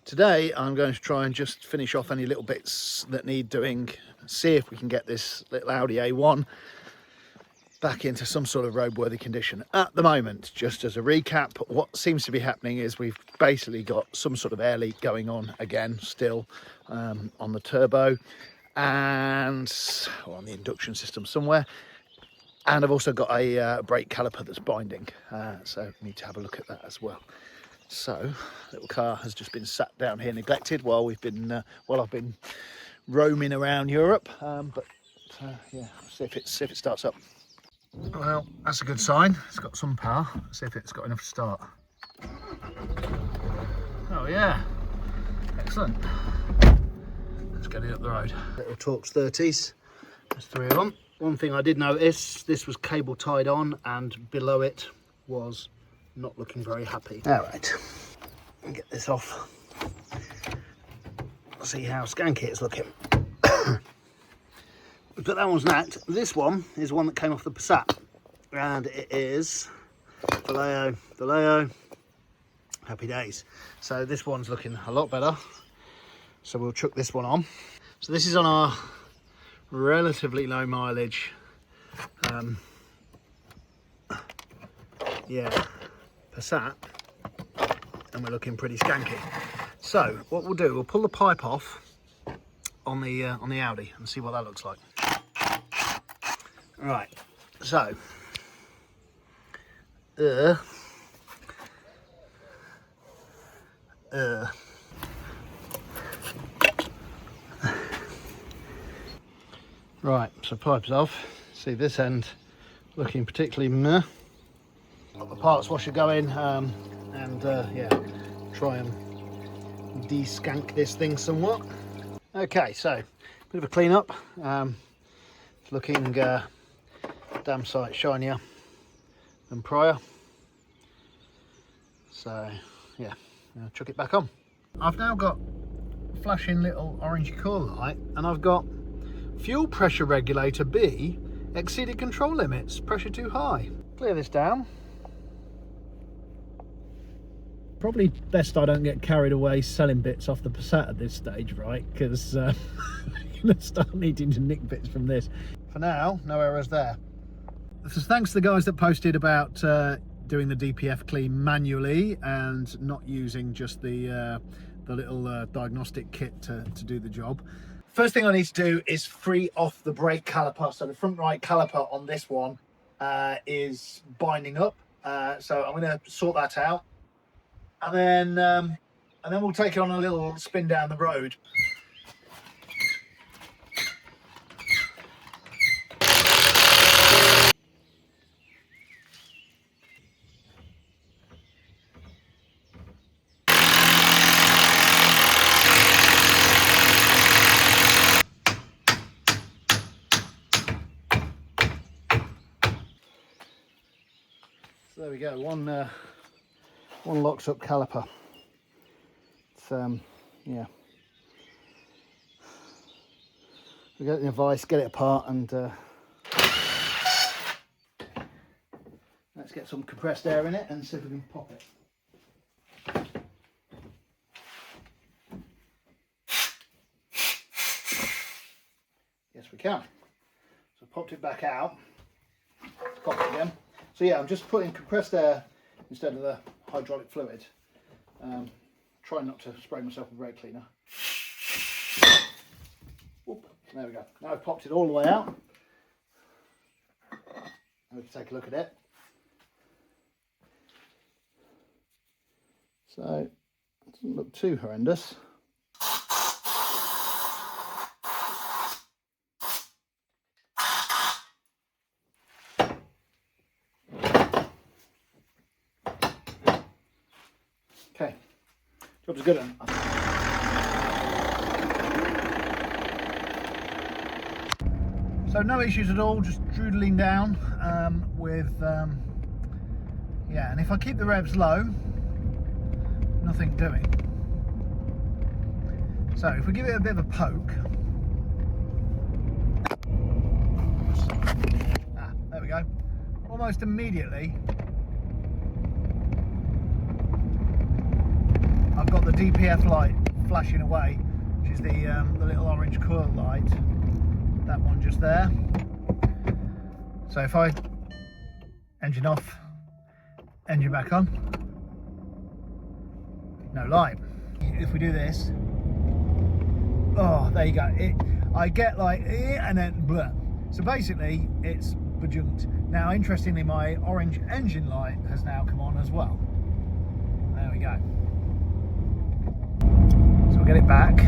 Today I'm going to try and just finish off any little bits that need doing, see if we can get this little Audi A1 back into some sort of roadworthy condition. At the moment, just as a recap, what seems to be happening is we've basically got some sort of air leak going on again still on the turbo and on the induction system somewhere. And I've also got a brake caliper that's binding, so we need to have a look at that as well. So, little car has just been sat down here neglected while we've been, while I've been roaming around Europe. Yeah, see if it starts up. Well, that's a good sign. It's got some power. Let's see if it's got enough to start. Oh yeah, excellent. Let's get it up the road. Little Torx 30s. There's 3 of them. One thing I did notice, this was cable tied on, and below it was not looking very happy. All right, get this off. See how skanky it's looking. But that one's knacked. This one is one that came off the Passat, and it is Vallejo, happy days. So this one's looking a lot better. So we'll chuck this one on. So this is on our relatively low mileage, yeah, Passat, and we're looking pretty skanky. So what we'll do, we'll pull the pipe off on the Audi and see what that looks like. Right, so right, so pipe's off. See this end looking particularly meh. Got the parts washer going, and yeah, try and de-skank this thing somewhat. Okay, so bit of a clean up. It's looking damn sight shinier than prior. So yeah, I'll chuck it back on. I've now got a flashing little orangey call light, and I've got fuel pressure regulator B exceeded control limits, pressure too high. Clear this down. Probably best I don't get carried away selling bits off the Passat at this stage, right? Because I'm going to start needing to nick bits from this. For now, no errors there. This is thanks to the guys that posted about doing the DPF clean manually and not using just the little diagnostic kit to do the job. First thing I need to do is free off the brake caliper. So the front right caliper on this one is binding up. So I'm going to sort that out. And then we'll take it on a little spin down the road. So there we go. One locks up caliper. It's yeah. We get it in a vise, get it apart, and let's get some compressed air in it and see if we can pop it. Yes, we can. So I popped it back out. Pop it again. So yeah, I'm just putting compressed air instead of the hydraulic fluid. Try not to spray myself with brake cleaner. Whoop, there we go. Now I've popped it all the way out. We can take a look at it. So it doesn't look too horrendous. Okay, job's good. So no issues at all, just droodling down with, yeah, and if I keep the revs low, nothing doing. So if we give it a bit of a poke, there we go, almost immediately I've got the DPF light flashing away, which is the little orange coil light, that one just there. So if I engine off, engine back on, no light. If we do this, oh, there you go. I get like, and then blah. So basically, it's bajunked. Now, interestingly, my orange engine light has now come on as well. There we go. So we'll get it back,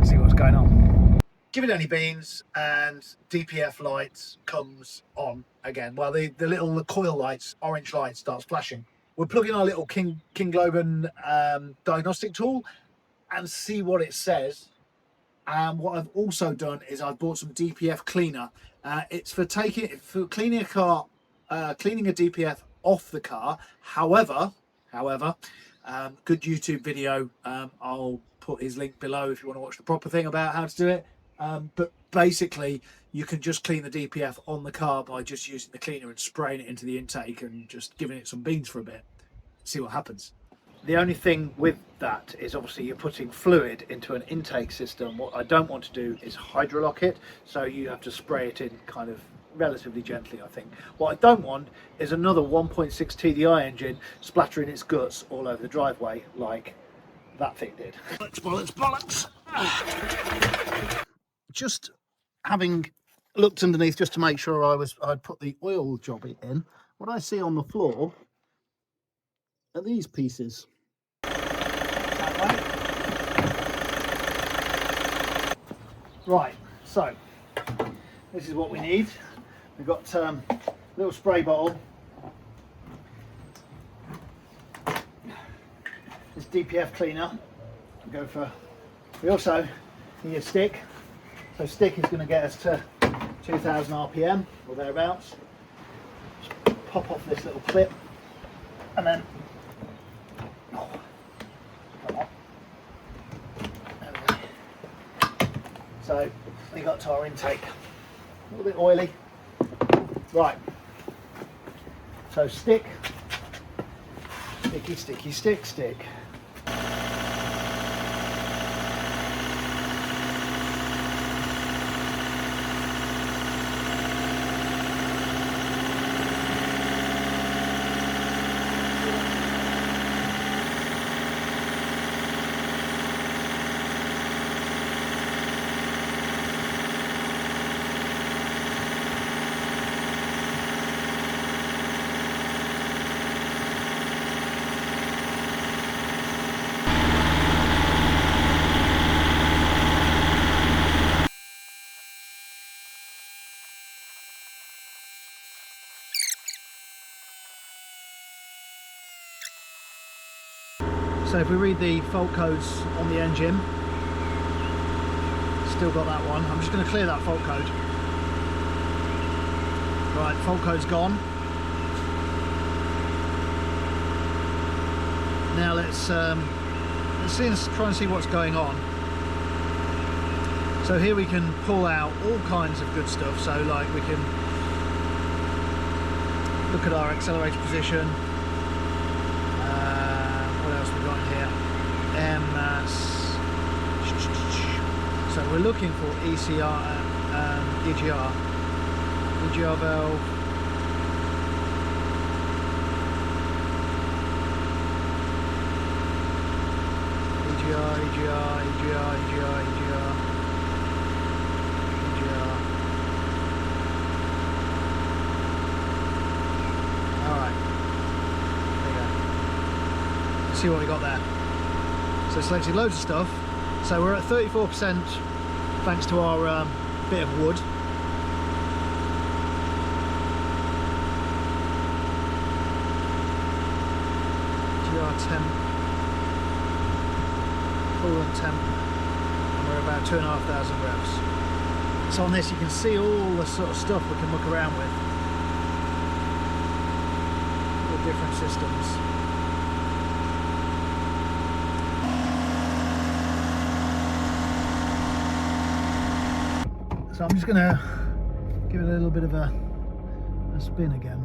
see what's going on. Give it any beans, and DPF lights comes on again. Well, the little coil lights, orange light starts flashing. We'll plug in our little Kingbolen diagnostic tool and see what it says. What I've also done is I've bought some DPF cleaner. It's for cleaning a car, cleaning a DPF off the car. However, good YouTube video. I'll put his link below if you want to watch the proper thing about how to do it. But basically, you can just clean the DPF on the car by just using the cleaner and spraying it into the intake and just giving it some beans for a bit. See what happens. The only thing with that is obviously you're putting fluid into an intake system. What I don't want to do is hydrolock it, so you have to spray it in kind of relatively gently, I think. What I don't want is another 1.6 TDI engine splattering its guts all over the driveway like that thing did. Bollocks. Just having looked underneath just to make sure I'd put the oil job in, what I see on the floor are these pieces. Right, so this is what we need. We've got a little spray bottle, this DPF cleaner. We also need a stick. So stick is going to get us to 2000 RPM or thereabouts. Just pop off this little clip and then come on. There we go. So we got to our intake. A little bit oily. Right. So stick. Sticky, stick. So if we read the fault codes on the engine, still got that one. I'm just going to clear that fault code. Right, fault code's gone. Now let's try and see what's going on. So here we can pull out all kinds of good stuff. So like we can look at our accelerator position. What else we got in here? So we're looking for EGR valve. EGR. Alright. There you go. See what we got there. So selected loads of stuff. So we're at 34% thanks to our bit of wood. GR temp, coolant temp, and we're about 2,500 revs. So on this you can see all the sort of stuff we can muck around with. All the different systems. So I'm just going to give it a little bit of a spin again.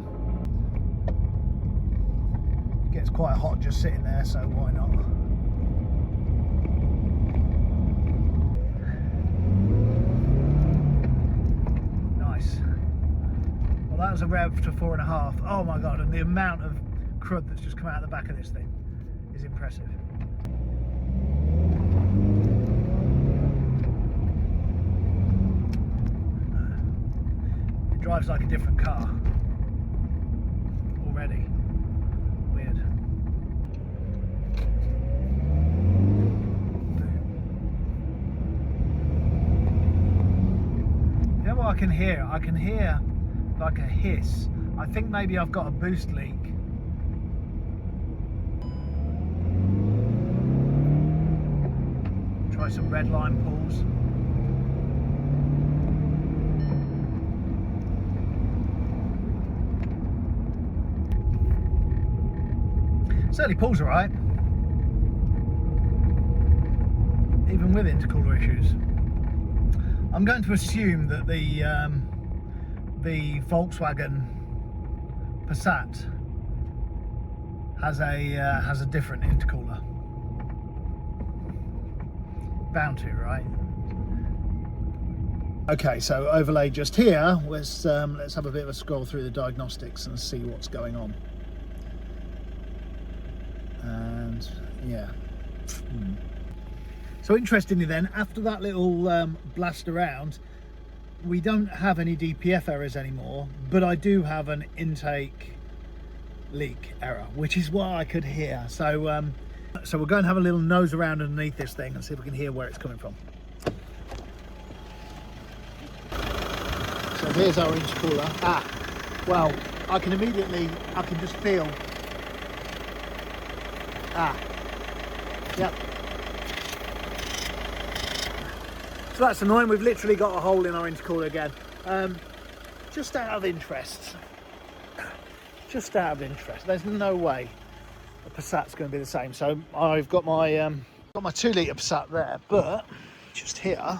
It gets quite hot just sitting there, so why not? was a rev to 4.5. Oh my god, and the amount of crud that's just come out of the back of this thing is impressive. It drives like a different car already. Weird. You know what I can hear? I can hear like a hiss. I think maybe I've got a boost leak. Try some red line pulls. Certainly pulls all right, even with intercooler issues. I'm going to assume that the Volkswagen Passat has a different intercooler. Bound to, right? Okay, so overlay just here. Let's have a bit of a scroll through the diagnostics and see what's going on. And yeah. So interestingly then, after that little blast around, we don't have any DPF errors anymore, but I do have an intake leak error, which is what I could hear. So so we'll go and have a little nose around underneath this thing and see if we can hear where it's coming from. So here's our intercooler. Well, I can just feel. Yep. So that's annoying. We've literally got a hole in our intercooler again. Just out of interest, there's no way a Passat's going to be the same. So I've got my 2 litre Passat there, but just here,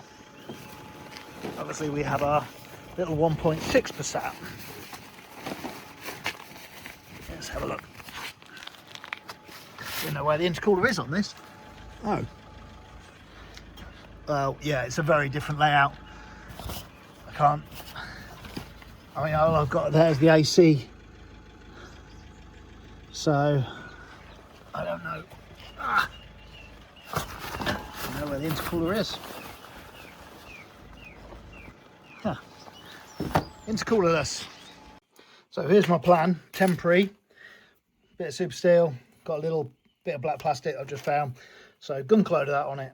obviously we have our little 1.6 Passat. Let's have a look. Don't know where the intercooler is on this. Oh. Well, yeah, it's a very different layout. I mean, all I've got there's the AC. So, I don't know. I don't know where the intercooler is. Huh. Intercoolerless. So here's my plan. Temporary. Bit of super steel. Got a little bit of black plastic I've just found. So gun load of that on it.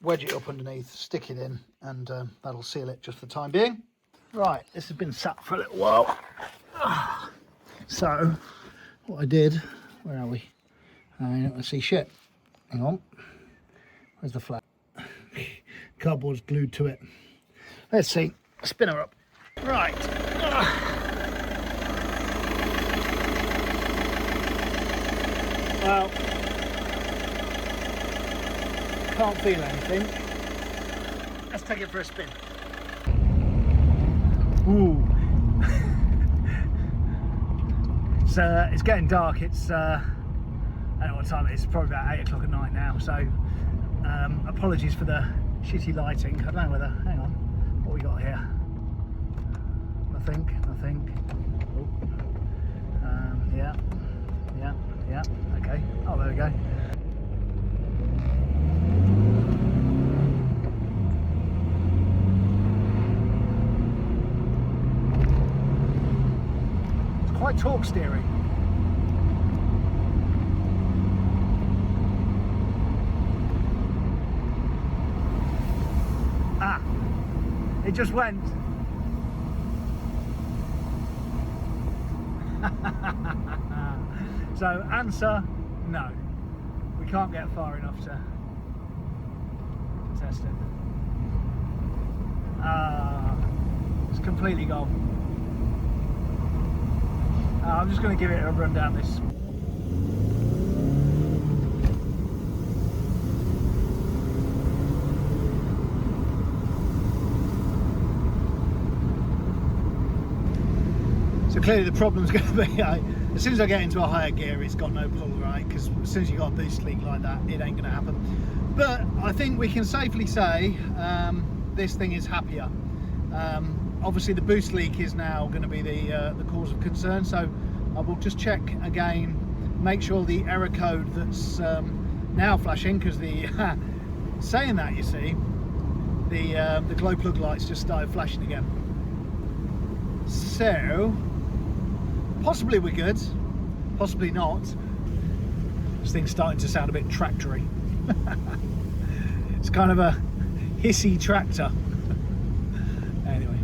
Wedge it up underneath, stick it in, and that'll seal it just for the time being. Right, this has been sat for a little while. So, what I did, where are we? I don't see shit. Hang on. Where's the flat? Cardboard's glued to it. Let's see. Spin her up. Right. Well, can't feel anything. Let's take it for a spin. Ooh. It's getting dark. It's I don't know what time it is. It's probably about 8 o'clock at night now. So apologies for the shitty lighting. I don't know whether. Hang on. What we got here? Nothing. Oh. Yeah. Okay. Oh, there we go. Quite torque steering. It just went. So answer, no. We can't get far enough to test it. It's completely gone. I'm just going to give it a run down this. So clearly the problem's going to be, as soon as I get into a higher gear, it's got no pull, right? Because as soon as you've got a boost leak like that, it ain't going to happen. But I think we can safely say this thing is happier. obviously the boost leak is now going to be the cause of concern, so I will just check again, make sure the error code that's now flashing, because the saying that, you see, the glow plug lights just started flashing again. So possibly we're good, possibly not. This thing's starting to sound a bit tractory. It's kind of a hissy tractor. Anyway,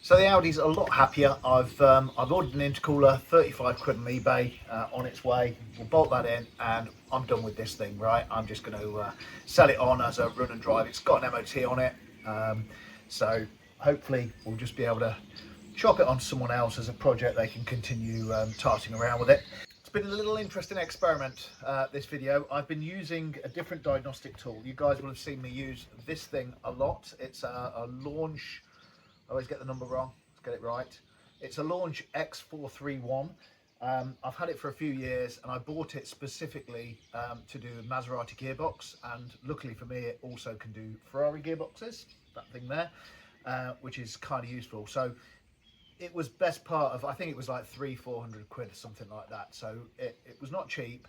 so the Audi's a lot happier. I've ordered an intercooler, 35 quid on eBay, on its way. We'll bolt that in and I'm done with this thing, right? I'm just going to sell it on as a run and drive. It's got an MOT on it, so hopefully we'll just be able to chop it on someone else as a project. They can continue tarting around with it. It's been a little interesting experiment, this video. I've been using a different diagnostic tool. You guys will have seen me use this thing a lot. It's a Launch, I always get the number wrong, let's get it right. It's a Launch X431. I've had it for a few years and I bought it specifically to do Maserati gearbox, and luckily for me it also can do Ferrari gearboxes, that thing there, which is kind of useful. So it was best part of, I think it was like 300-400 quid or something like that, so it was not cheap.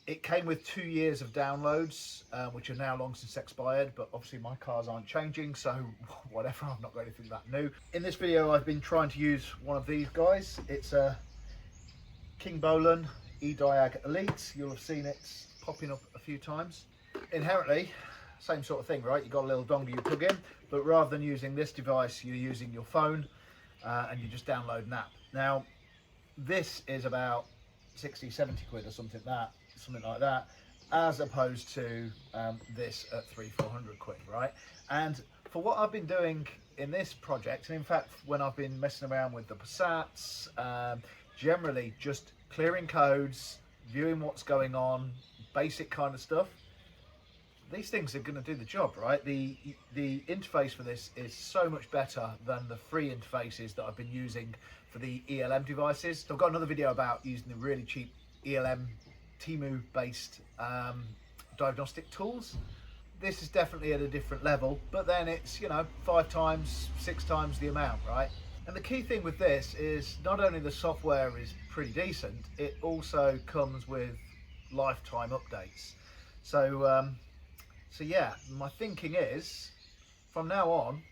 It came with 2 years of downloads, which are now long since expired, but obviously my cars aren't changing, so whatever, I've not got anything that new. In this video I've been trying to use one of these guys. It's a Kingbolen Ediag Elite. You'll have seen it popping up a few times. Inherently, same sort of thing, right? You've got a little dongle you plug in, but rather than using this device, you're using your phone, and you just download an app. Now, this is about 60-70 quid or something like that, as opposed to this at 300-400 quid, right? And for what I've been doing in this project, and in fact when I've been messing around with the Passats, generally just clearing codes, viewing what's going on, basic kind of stuff, these things are going to do the job, right? The interface for this is so much better than the free interfaces that I've been using for the ELM devices. So I've got another video about using the really cheap ELM Temu based diagnostic tools. This is definitely at a different level, but then it's, you know, 5 times, 6 times the amount, right? And the key thing with this is not only the software is pretty decent, it also comes with lifetime updates. So yeah, my thinking is, from now on,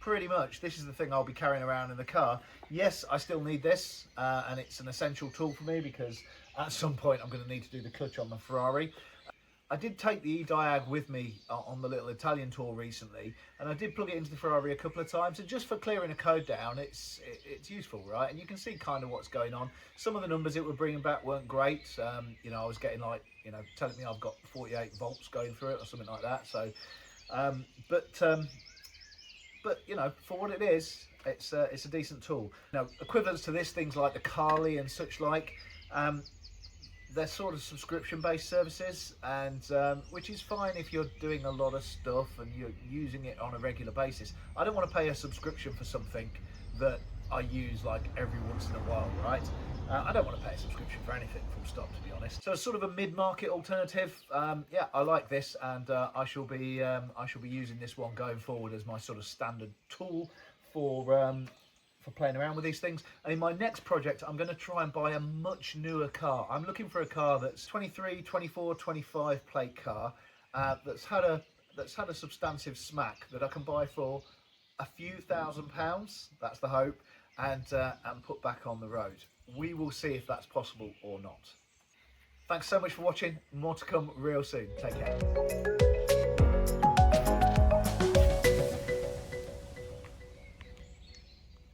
pretty much this is the thing I'll be carrying around in the car. Yes, I still need this, and it's an essential tool for me because at some point I'm going to need to do the clutch on the Ferrari. I did take the E-Diag with me on the little Italian tour recently, and I did plug it into the Ferrari a couple of times, and just for clearing a code down, it's useful, right? And you can see kind of what's going on. Some of the numbers it were bringing back weren't great. You know, I was getting like, you know, telling me I've got 48 volts going through it or something like that. So, but you know, for what it is, it's a decent tool. Now, equivalents to this, things like the Carly and such like, they're sort of subscription-based services, and which is fine if you're doing a lot of stuff and you're using it on a regular basis. I don't want to pay a subscription for something that I use like every once in a while, right? I don't want to pay a subscription for anything, full stop, to be honest. So it's sort of a mid-market alternative. Yeah, I like this, and I shall be using this one going forward as my sort of standard tool for playing around with these things. And in my next project, I'm going to try and buy a much newer car. I'm looking for a car that's 23, 24, 25 plate car, that's had a substantive smack that I can buy for a few £1,000s. That's the hope, and put back on the road. We will see if that's possible or not. Thanks so much for watching. More to come real soon. Take care.